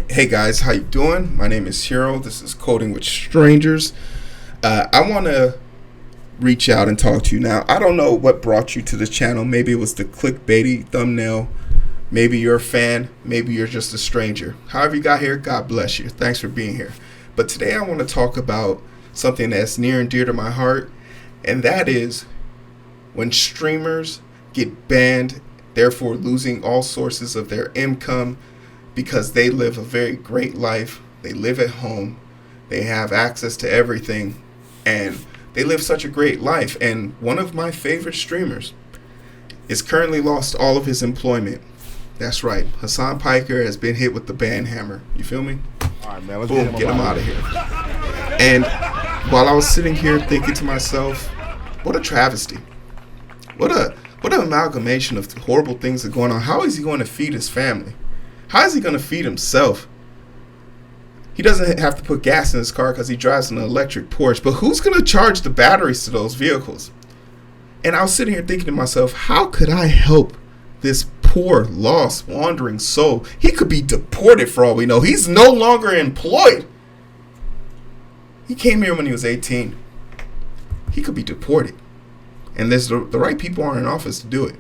Hey guys, how you doing? My name is Hero. This is Coding with Strangers. I want to reach out and talk to you now. I don't know what brought you to this channel. Maybe it was the clickbaity thumbnail. Maybe you're a fan. Maybe you're just a stranger. However you got here, God bless you. Thanks for being here. But today I want to talk about something that's near and dear to my heart, and that is when streamers get banned, therefore losing all sources of their income because they live a very great life. They live at home. They have access to everything, and they live such a great life. And one of my favorite streamers is currently lost all of his employment. That's right. Hassan Piker has been hit with the ban hammer. You feel me? All right, man. Let's Boom, get him out of here. And while I was sitting here thinking to myself, what a travesty. What an amalgamation of horrible things that are going on. How is he going to feed his family? How is he going to feed himself? He doesn't have to put gas in his car because he drives an electric Porsche. But who's going to charge the batteries to those vehicles? And I was sitting here thinking to myself, how could I help this poor, lost, wandering soul? He could be deported for all we know. He's no longer employed. He came here when he was 18. He could be deported. And there's the right people aren't in office to do it.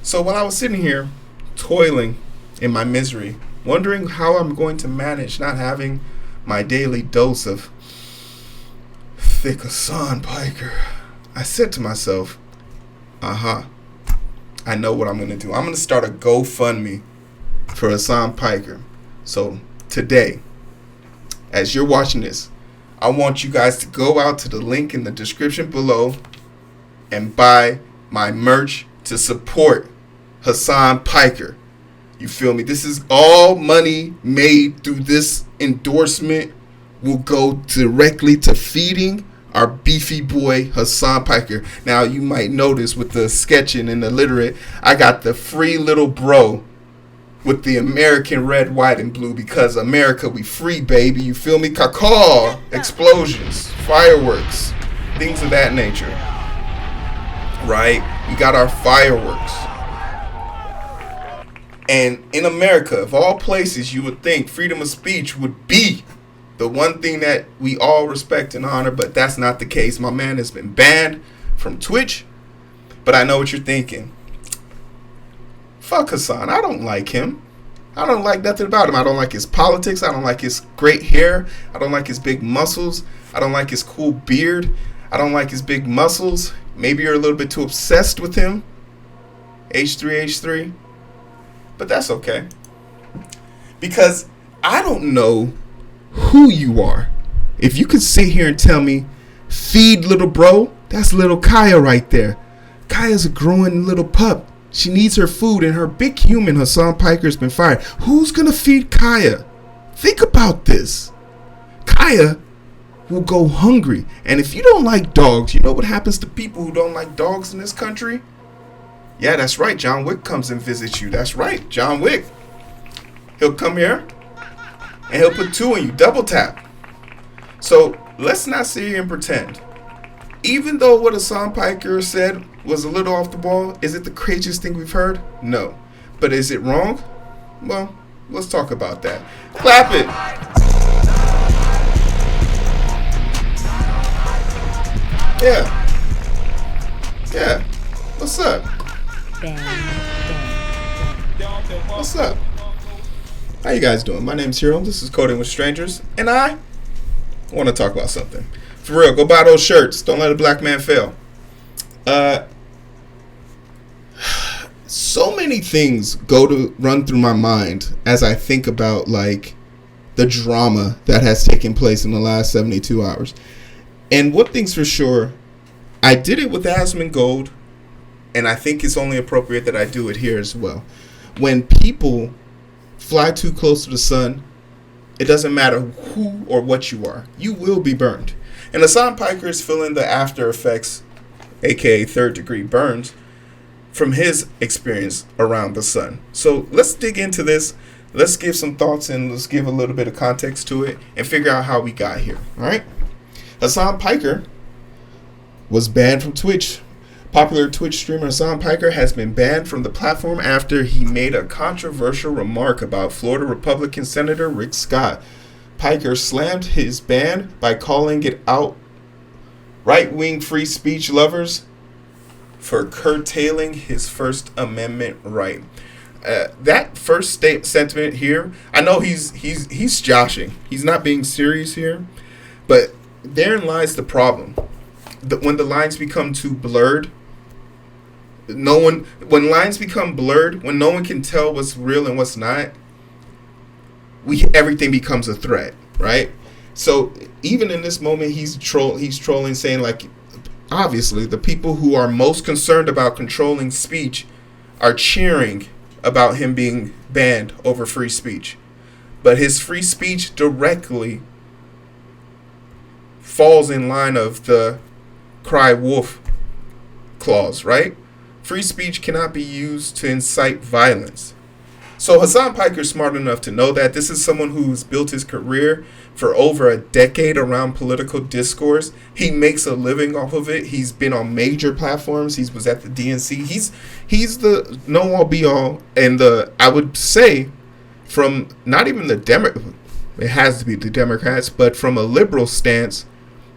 So while I was sitting here toiling in my misery, wondering how I'm going to manage not having my daily dose of thick Hassan Piker, I said to myself, I know what I'm going to do. I'm going to start a GoFundMe for Hassan Piker. So today, as you're watching this, I want you guys to go out to the link in the description below and buy my merch to support Hassan Piker. You feel me? This is all money made through this endorsement will go directly to feeding our beefy boy Hassan Piker. Now you might notice with the sketching and the literate, I got the free little bro with the American red, white, and blue because America, we free, baby. You feel me? Caw, explosions, fireworks, things of that nature. Right? We got our fireworks. And in America, of all places, you would think freedom of speech would be the one thing that we all respect and honor, but that's not the case. My man has been banned from Twitch, but I know what you're thinking. Fuck Hassan. I don't like him. I don't like nothing about him. I don't like his politics. I don't like his great hair. I don't like his big muscles. I don't like his cool beard. I don't like his big muscles. Maybe you're a little bit too obsessed with him. H3H3. But that's okay. Because I don't know who you are. If you could sit here and tell me, feed little bro, that's little Kaya right there. Kaya's a growing little pup. She needs her food, and her big human, Hassan Piker's been fired. Who's going to feed Kaya? Think about this. Kaya will go hungry. And if you don't like dogs, you know what happens to people who don't like dogs in this country? Yeah, that's right. John Wick comes and visits you. That's right. John Wick. He'll come here and he'll put two on you. Double tap. So let's not sit here and pretend. Even though what Hassan Piker said was a little off the ball, is it the craziest thing we've heard? No. But is it wrong? Well, let's talk about that. Clap it. Yeah. What's up? What's up? How you guys doing? My name's Hero. This is Coding with Strangers, and I want to talk about something. For real, go buy those shirts. Don't let a black man fail. So many things run through my mind as I think about like the drama that has taken place in the last 72 hours. And one thing's for sure, I did it with Asmongold, and I think it's only appropriate that I do it here as well. When people fly too close to the sun, it doesn't matter who or what you are. You will be burned. And Hassan Piker is feeling the after effects, aka third degree burns, from his experience around the sun. So let's dig into this. Let's give some thoughts and let's give a little bit of context to it and figure out how we got here. All right. Hassan Piker was banned from Twitch Popular Twitch streamer Hassan Piker has been banned from the platform after he made a controversial remark about Florida Republican Senator Rick Scott. Piker slammed his ban by calling it out right-wing free speech lovers for curtailing his First Amendment right. That first sentiment here, I know he's joshing. He's not being serious here, but therein lies the problem. When the lines become too blurred, when lines become blurred, when no one can tell what's real and what's not, everything becomes a threat, right? So even in this moment, he's trolling, saying like, obviously the people who are most concerned about controlling speech are cheering about him being banned over free speech, but his free speech directly falls in line of the cry wolf clause, right? Free speech cannot be used to incite violence. So Hassan Piker is smart enough to know that. This is someone who's built his career for over a decade around political discourse. He makes a living off of it. He's been on major platforms. He was at the DNC. He's the know all be all, and I would say from not even it has to be the Democrats, but from a liberal stance,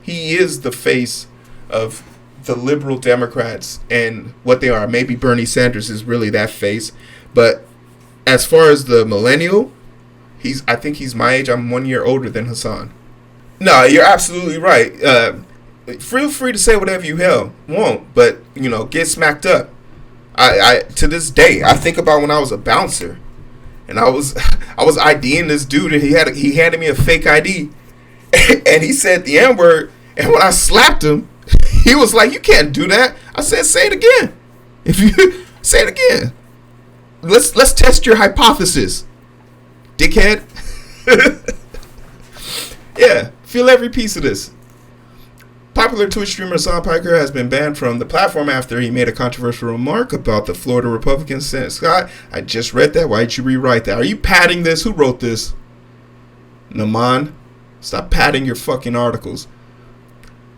he is the face of the liberal Democrats and what they are. Maybe Bernie Sanders is really that face, but as far as the millennial, I think he's my age. I'm 1 year older than Hassan. No, you're absolutely right. Feel free to say whatever you want, but get smacked up. I to this day, I think about when I was a bouncer, and I was IDing this dude, and he handed me a fake ID, and he said the N word, and when I slapped him, he was like, "You can't do that." I said, "Say it again. If you say it again, let's test your hypothesis, dickhead." Yeah, feel every piece of this. Popular Twitch streamer Hassan Piker has been banned from the platform after he made a controversial remark about the Florida Republican Senator Scott. I just read that. Why did you rewrite that? Are you padding this? Who wrote this? Naman, stop padding your fucking articles.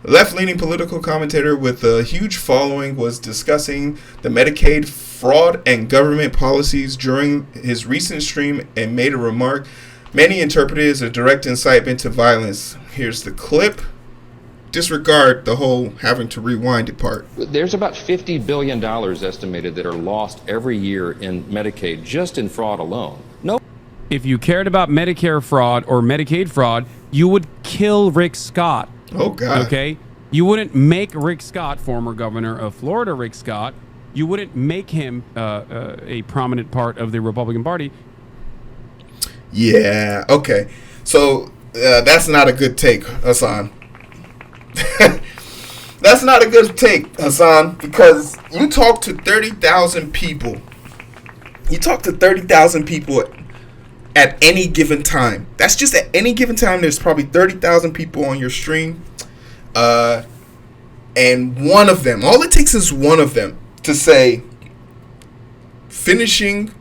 A left-leaning political commentator with a huge following was discussing the Medicaid fraud and government policies during his recent stream and made a remark many interpreted as a direct incitement to violence. Here's the clip. Disregard the whole having to rewind it part. There's about $50 billion estimated that are lost every year in Medicaid, just in fraud alone. No. If you cared about Medicare fraud or Medicaid fraud, you would kill Rick Scott. Oh, God. Okay? You wouldn't make Rick Scott, former governor of Florida, Rick Scott, you wouldn't make him a prominent part of the Republican Party. Yeah, okay. So that's not a good take, Hassan. That's not a good take, Hassan, because you talk to 30,000 people. You talk to 30,000 people at any given time. That's just at any given time. There's probably 30,000 people on your stream. And one of them, all it takes is one of them to say, finishing,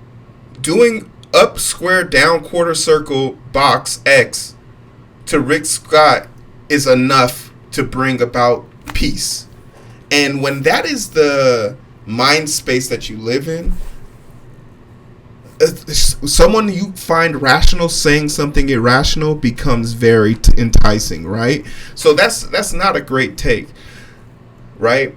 doing up, square, down, quarter, circle, box, X to Rick Scott is enough to bring about peace. And when that is the mind space that you live in, someone you find rational saying something irrational becomes very enticing, right? So that's not a great take, right?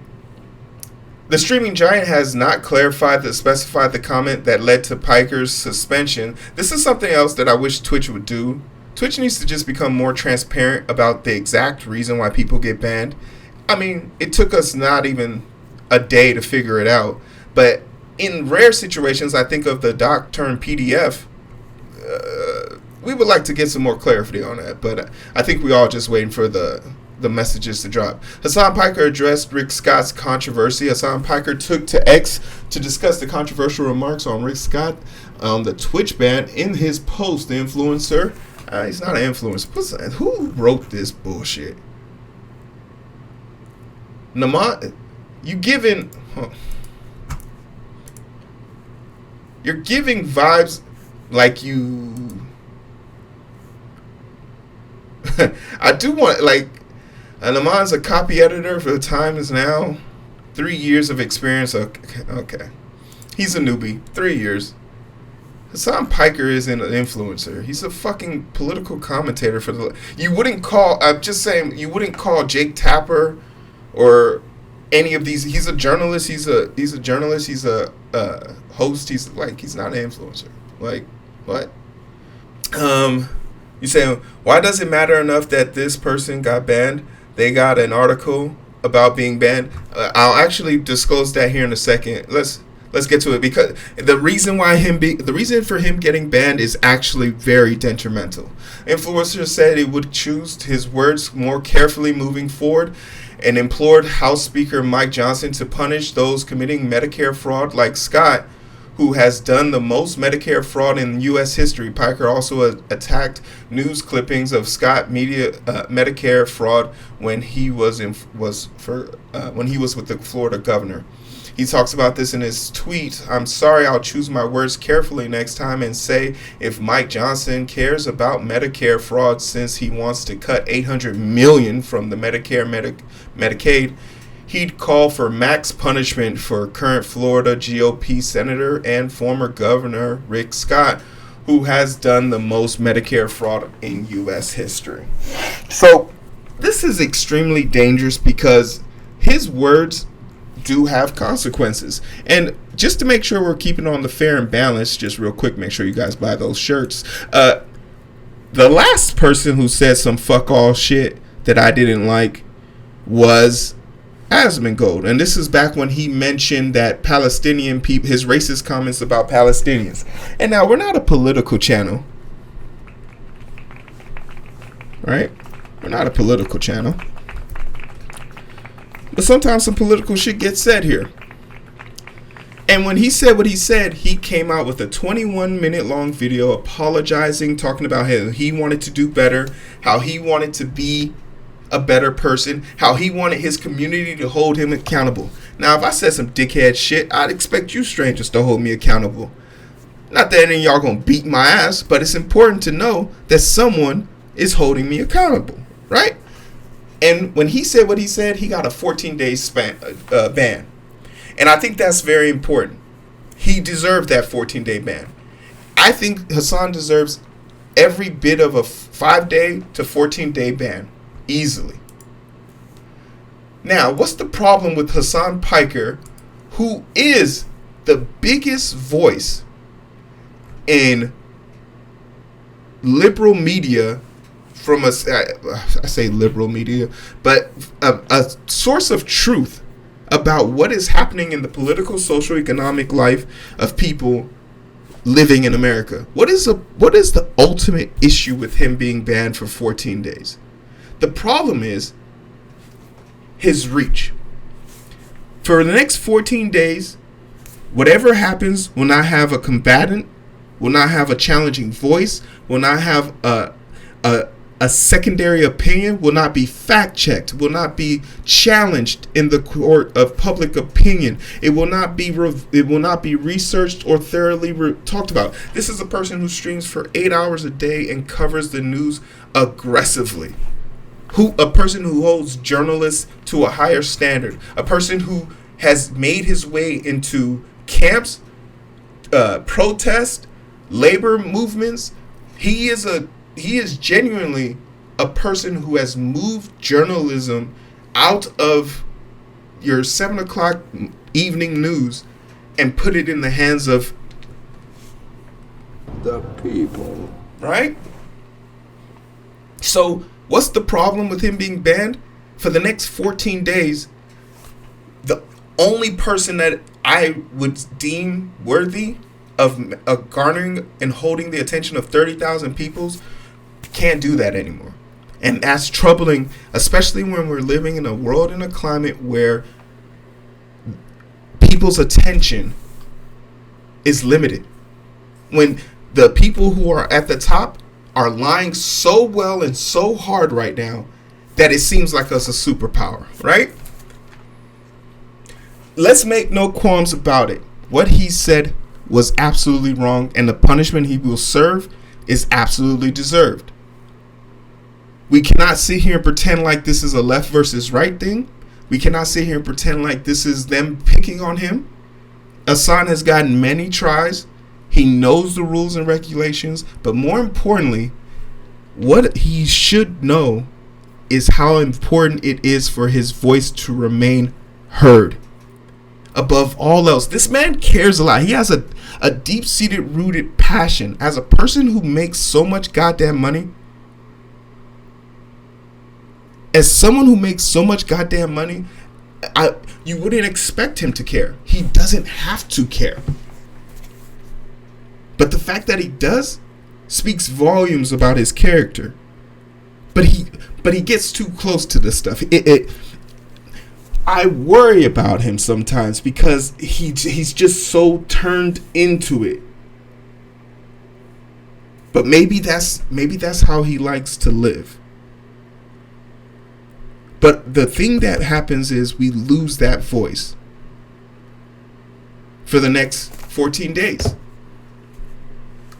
The streaming giant has not specified the comment that led to Piker's suspension. This is something else that I wish Twitch would do. Twitch needs to just become more transparent about the exact reason why people get banned. I mean, it took us not even a day to figure it out, but in rare situations, I think of the doc turned PDF. We would like to get some more clarity on that, but I think we all just waiting for the messages to drop. Hassan Piker addressed Rick Scott's controversy. Hassan Piker took to X to discuss the controversial remarks on Rick Scott on the Twitch ban. In his post, the influencer, he's not an influencer. Who wrote this bullshit? Naman, you're giving vibes like you. I do want, like, Naman's a copy editor for the Times Now. 3 years of experience. Okay. He's a newbie. 3 years. Hassan Piker isn't an influencer. He's a fucking political commentator for the. You wouldn't call. I'm just saying. You wouldn't call Jake Tapper or any of these. He's a journalist. He's a journalist. He's a host. He's not an influencer. Like what? You say, why does it matter enough that this person got banned? They got an article about being banned. I'll actually disclose that here in a second. Let's get to it, because the reason for him getting banned is actually very detrimental. Influencers said it would choose his words more carefully moving forward, and implored House Speaker Mike Johnson to punish those committing Medicare fraud like Scott, who has done the most Medicare fraud in U.S. history. Piker also attacked news clippings of Scott Medicare fraud when he was with the Florida governor. He talks about this in his tweet. I'm sorry, I'll choose my words carefully next time and say if Mike Johnson cares about Medicare fraud, since he wants to cut $800 million from the Medicaid, he'd call for max punishment for current Florida GOP Senator and former Governor Rick Scott, who has done the most Medicare fraud in U.S. history. So this is extremely dangerous because his words do have consequences. And just to make sure we're keeping on the fair and balanced, just real quick, make sure you guys buy those shirts. The last person who said some fuck all shit that I didn't like was Asmongold, and this is back when he mentioned that Palestinian people, his racist comments about Palestinians. And now, we're not a political channel, right? We're not a political channel, but sometimes some political shit gets said here. And when he said what he said, he came out with a 21-minute long video apologizing, talking about how he wanted to do better, how he wanted to be a better person, how he wanted his community to hold him accountable. Now, if I said some dickhead shit, I'd expect you strangers to hold me accountable. Not that any of y'all gonna beat my ass, but it's important to know that someone is holding me accountable, right? And when he said what he said, he got a 14-day ban. And I think that's very important. He deserved that 14-day ban. I think Hassan deserves every bit of a 5-day to 14-day ban. Easily. Now, what's the problem with Hassan Piker, who is the biggest voice in liberal media from I say liberal media, but a source of truth about what is happening in the political, social, economic life of people living in America? What is the ultimate issue with him being banned for 14 days? The problem is his reach. For the next 14 days, whatever happens will not have a combatant, will not have a challenging voice, will not have a secondary opinion, will not be fact-checked, will not be challenged in the court of public opinion. It will not be researched or thoroughly talked about. This is a person who streams for 8 hours a day and covers the news aggressively. A person who holds journalists to a higher standard, a person who has made his way into camps, protest, labor movements. He is genuinely a person who has moved journalism out of your 7 o'clock evening news and put it in the hands of the people, right? So what's the problem with him being banned? For the next 14 days, the only person that I would deem worthy of garnering and holding the attention of 30,000 people can't do that anymore. And that's troubling, especially when we're living in a world and a climate where people's attention is limited. When the people who are at the top are lying so well and so hard right now that it seems like us a superpower, right? Let's make no qualms about it. What he said was absolutely wrong, and the punishment he will serve is absolutely deserved. We cannot sit here and pretend like this is a left versus right thing. We cannot sit here and pretend like this is them picking on him. Hassan has gotten many tries. He knows the rules and regulations, but more importantly, what he should know is how important it is for his voice to remain heard. Above all else, this man cares a lot. He has a deep-seated, rooted passion. As a person who makes so much goddamn money, as someone who makes so much goddamn money, you wouldn't expect him to care. He doesn't have to care. But the fact that he does speaks volumes about his character. But he gets too close to this stuff. I worry about him sometimes because he's just so turned into it. But maybe that's how he likes to live. But the thing that happens is we lose that voice for the next 14 days.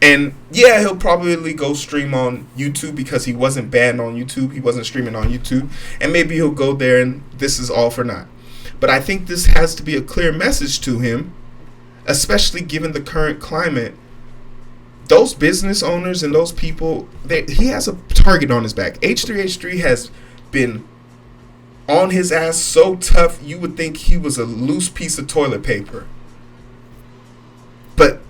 And yeah, he'll probably go stream on YouTube because he wasn't banned on YouTube. He wasn't streaming on YouTube. And maybe he'll go there and this is all for naught. But I think this has to be a clear message to him, especially given the current climate. Those business owners and those people, he has a target on his back. H3H3 has been on his ass so tough, you would think he was a loose piece of toilet paper. But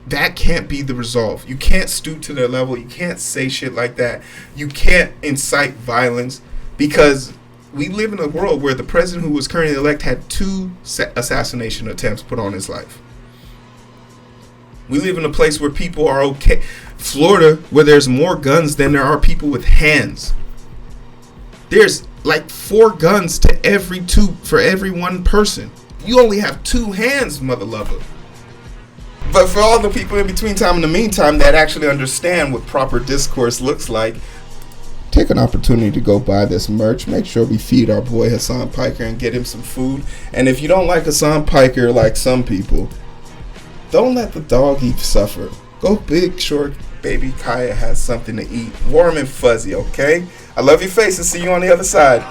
that can't be the resolve. You can't stoop to their level. You can't say shit like that. You can't incite violence because we live in a world where the president who was currently elected had 2 assassination attempts put on his life. We live in a place where people are okay. Florida, where there's more guns than there are people with hands. There's like 4 guns for every one person. You only have 2 hands, mother lover. But for all the people in between time and the meantime that actually understand what proper discourse looks like, take an opportunity to go buy this merch. Make sure we feed our boy Hassan Piker and get him some food. And if you don't like Hassan Piker like some people, don't let the doggy suffer. Go make sure baby Kaya has something to eat. Warm and fuzzy, okay? I love your face and see you on the other side.